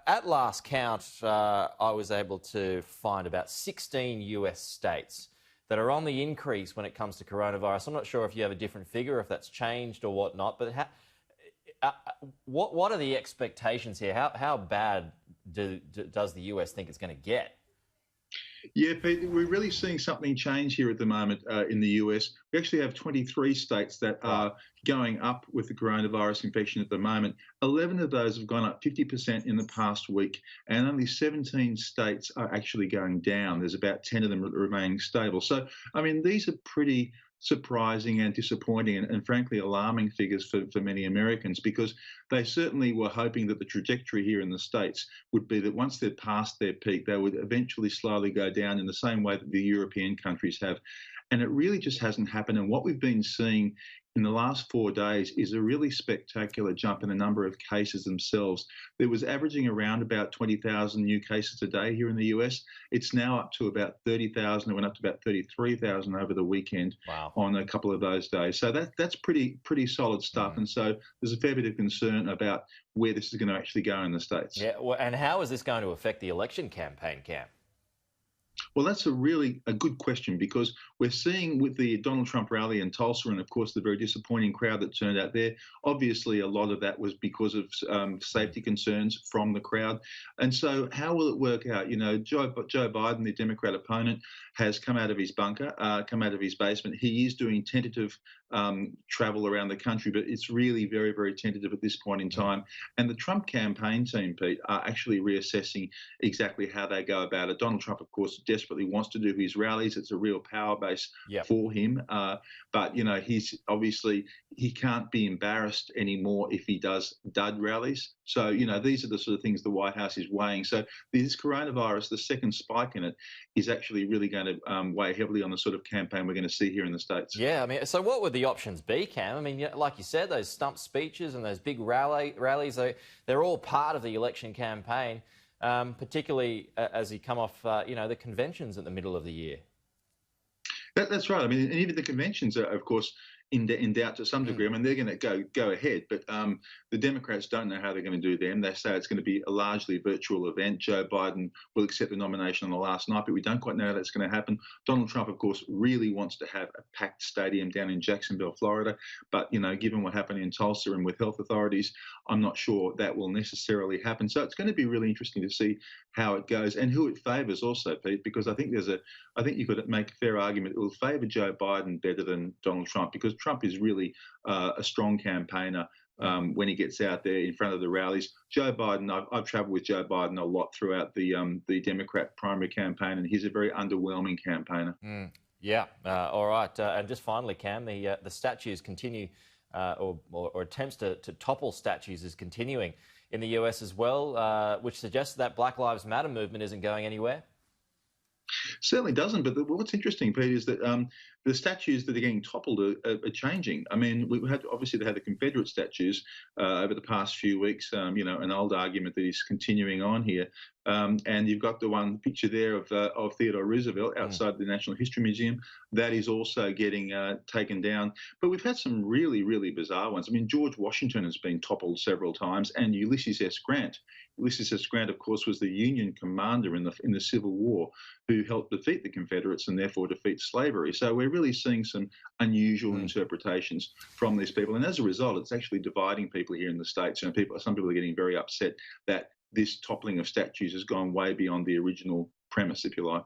At last count, I was able to find about 16 US states that are on the increase when it comes to coronavirus. I'm not sure if you have a different figure, if that's changed or whatnot, but what are the expectations here? How bad does the US think it's going to get? Yeah, Pete, we're really seeing something change here at the moment in the US. We actually have 23 states that are going up with the coronavirus infection at the moment. 11 of those have gone up 50% in the past week, and only 17 states are actually going down. There's about 10 of them remaining stable. So, I mean, these are pretty surprising and disappointing and frankly alarming figures for many Americans, because they certainly were hoping that the trajectory here in the States would be that once they're past their peak, they would eventually slowly go down in the same way that the European countries have. And it really just hasn't happened. And what we've been seeing in the last 4 days is a really spectacular jump in the number of cases themselves. There was averaging around about 20,000 new cases a day here in the US. It's now up to about 30,000. It went up to about 33,000 over the weekend on a couple of those days. So that's pretty solid stuff. And so there's a fair bit of concern about where this is going to actually go in the States. Yeah, well, and how is this going to affect the election campaign, Cam? Well, that's a good question, because we're seeing with the Donald Trump rally in Tulsa and, of course, the very disappointing crowd that turned out there, obviously a lot of that was because of safety concerns from the crowd. And so how will it work out? You know, Joe Biden, the Democrat opponent, has come out of his bunker, come out of his basement. He is doing tentative travel around the country, but it's really very, very tentative at this point in time. And the Trump campaign team, Pete, are actually reassessing exactly how they go about it. Donald Trump, of course, desperately wants to do his rallies. It's a real power base for him. But, you know, he can't be embarrassed anymore if he does dud rallies. So, you know, these are the sort of things the White House is weighing. So this coronavirus, the second spike in it, is actually really going to weigh heavily on the sort of campaign we're going to see here in the States. Yeah, I mean, so what would the options be, Cam? I mean, like you said, those stump speeches and those big rallies, they're all part of the election campaign, particularly as you come off, you know, the conventions at the middle of the year. That's right. I mean, and even the conventions are, of course, in doubt to some degree. I mean, they're going to go ahead, but the Democrats don't know how they're going to do them. They say it's going to be a largely virtual event. Joe Biden will accept the nomination on the last night, but we don't quite know how that's going to happen. Donald Trump, of course, really wants to have a packed stadium down in Jacksonville, Florida, but, you know, given what happened in Tulsa and with health authorities, I'm not sure that will necessarily happen. So it's going to be really interesting to see how it goes and who it favours also, Pete, because I think you could make a fair argument it will favour Joe Biden better than Donald Trump, because Trump is really a strong campaigner when he gets out there in front of the rallies. Joe Biden, I've travelled with Joe Biden a lot throughout the Democrat primary campaign, and he's a very underwhelming campaigner. Yeah, all right. And just finally, Cam, the statues continue, or attempts to topple statues is continuing in the US as well, which suggests that Black Lives Matter movement isn't going anywhere. Certainly doesn't. But what's interesting, Pete, is that the statues that are getting toppled are changing. I mean, obviously they had the Confederate statues over the past few weeks. You know, an old argument that is continuing on here. And you've got the one picture there of Theodore Roosevelt outside the National History Museum. That is also getting taken down. But we've had some really, really bizarre ones. I mean, George Washington has been toppled several times, and Ulysses S. Grant. Ulysses S. Grant, of course, was the Union commander in the Civil War who helped defeat the Confederates and therefore defeat slavery. So we're really seeing some unusual interpretations from these people. And as a result, it's actually dividing people here in the States. You know, some people are getting very upset that this toppling of statues has gone way beyond the original premise, if you like.